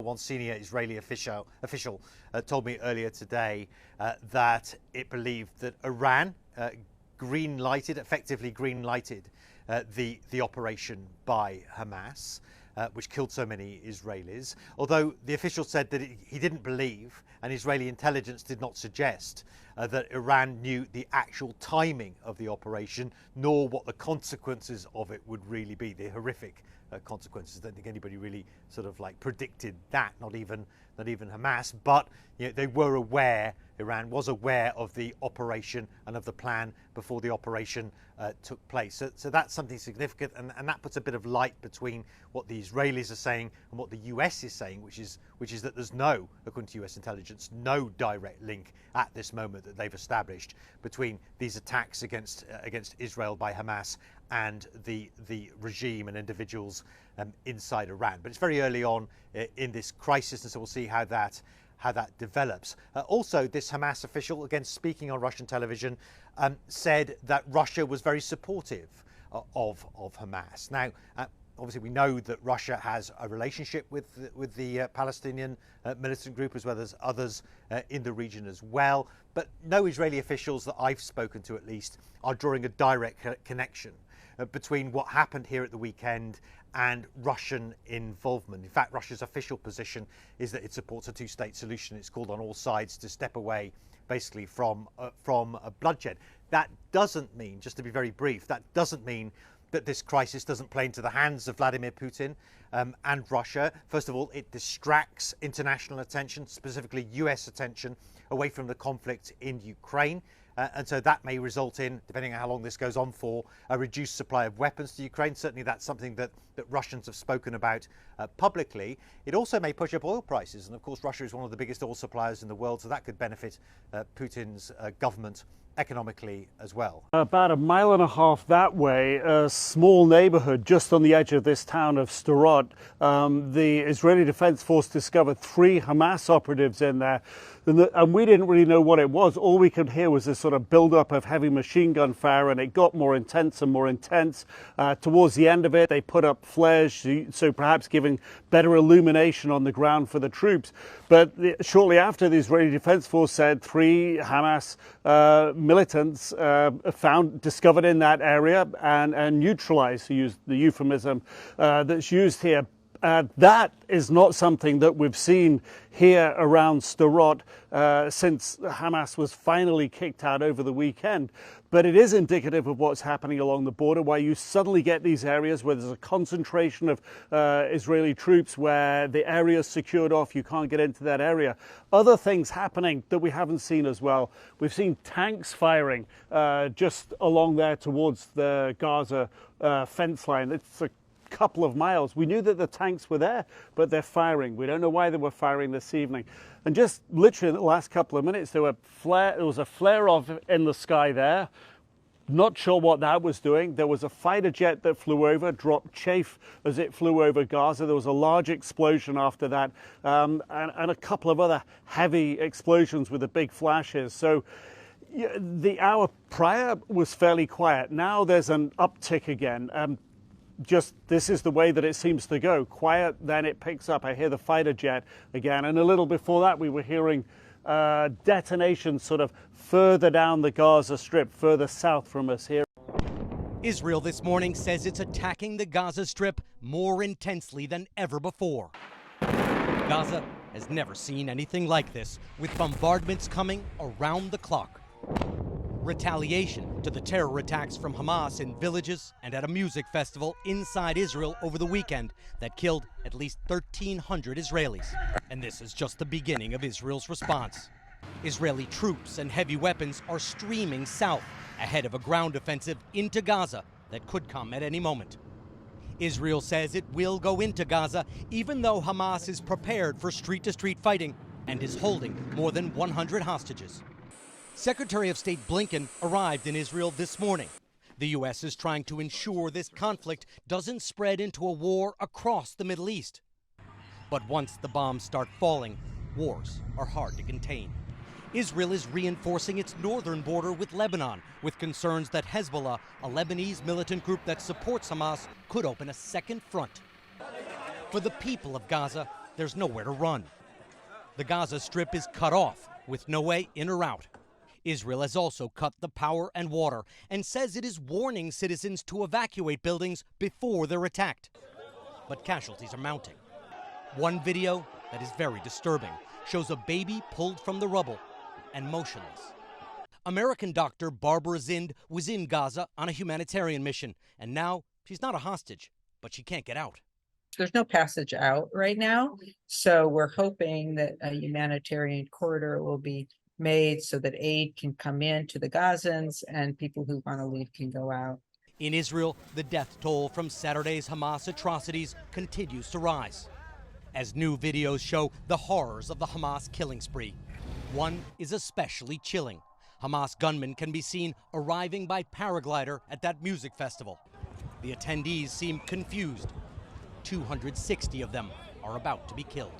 One senior Israeli official told me earlier today that it believed that Iran effectively green-lighted the operation by Hamas, which killed so many Israelis. Although the official said that he didn't believe, and Israeli intelligence did not suggest, that Iran knew the actual timing of the operation, nor what the consequences of it would really be, the horrific consequences. I don't think anybody really sort of like predicted that, not even Hamas, but they were aware, Iran was aware of the operation and of the plan before the operation took place. So that's something significant, and that puts a bit of light between what the Israelis are saying and what the US is saying, which is that there's no, according to US intelligence, no direct link at this moment that they've established between these attacks against Israel by Hamas and the regime and individuals inside Iran. But it's very early on in this crisis, and so we'll see how that develops. Also, this Hamas official, again speaking on Russian television, said that Russia was very supportive of Hamas. Now, obviously, we know that Russia has a relationship with the Palestinian militant group, as well as others in the region as well. But no Israeli officials that I've spoken to, at least, are drawing a direct connection between what happened here at the weekend and Russian involvement. In fact, Russia's official position is that it supports a two-state solution. It's called on all sides to step away, basically, from bloodshed. That doesn't mean, just to be very brief, that doesn't mean that this crisis doesn't play into the hands of Vladimir Putin and Russia. First of all, it distracts international attention, specifically US attention, away from the conflict in Ukraine. And so that may result in, depending on how long this goes on for, a reduced supply of weapons to Ukraine. Certainly that's something that Russians have spoken about publicly. It also may push up oil prices. And of course, Russia is one of the biggest oil suppliers in the world, so that could benefit Putin's government economically as well. About a mile and a half that way, a small neighborhood just on the edge of this town of Sderot, the Israeli Defense Force discovered 3 Hamas operatives in there. And we didn't really know what it was. All we could hear was this sort of build-up of heavy machine gun fire, and it got more intense and more intense. Towards the end of it, they put up flares, so perhaps giving better illumination on the ground for the troops. But shortly after, the Israeli Defense Force said 3 Hamas militants discovered in that area and neutralized, to use the euphemism that's used here. That is not something that we've seen here around Sderot since Hamas was finally kicked out over the weekend. But it is indicative of what's happening along the border, where you suddenly get these areas where there's a concentration of Israeli troops, where the area is secured off, you can't get into that area. Other things happening that we haven't seen as well. We've seen tanks firing just along there towards the Gaza fence line. It's a couple of miles. We knew that the tanks were there, but they're firing. We don't know why they were firing this evening. And just literally in the last couple of minutes, there was a flare-off in the sky there. Not sure what that was doing. There was a fighter jet that flew over, dropped chaff as it flew over Gaza. There was a large explosion after that, and a couple of other heavy explosions with the big flashes. So the hour prior was fairly quiet. Now there's an uptick again. Just this is the way that it seems to go. Quiet, then it picks up. I hear the fighter jet again. And a little before that, we were hearing detonations sort of further down the Gaza Strip, further south from us here. Israel this morning says it's attacking the Gaza Strip more intensely than ever before. Gaza has never seen anything like this, with bombardments coming around the clock. Retaliation to the terror attacks from Hamas in villages and at a music festival inside Israel over the weekend that killed at least 1,300 Israelis. And this is just the beginning of Israel's response. Israeli troops and heavy weapons are streaming south ahead of a ground offensive into Gaza that could come at any moment. Israel says it will go into Gaza, even though Hamas is prepared for street-to-street fighting and is holding more than 100 hostages. Secretary of State Blinken arrived in Israel this morning. The U.S. is trying to ensure this conflict doesn't spread into a war across the Middle East. But once the bombs start falling, wars are hard to contain. Israel is reinforcing its northern border with Lebanon, with concerns that Hezbollah, a Lebanese militant group that supports Hamas, could open a second front. For the people of Gaza, there's nowhere to run. The Gaza Strip is cut off with no way in or out. Israel has also cut the power and water and says it is warning citizens to evacuate buildings before they're attacked. But casualties are mounting. One video that is very disturbing shows a baby pulled from the rubble and motionless. American doctor Barbara Zind was in Gaza on a humanitarian mission, and now she's not a hostage, but she can't get out. There's no passage out right now, so we're hoping that a humanitarian corridor will be made so that aid can come in to the Gazans and people who want to leave can go out. In Israel, the death toll from Saturday's Hamas atrocities continues to rise, as new videos show the horrors of the Hamas killing spree. One is especially chilling. Hamas gunmen can be seen arriving by paraglider at that music festival. The attendees seem confused. 260 of them are about to be killed.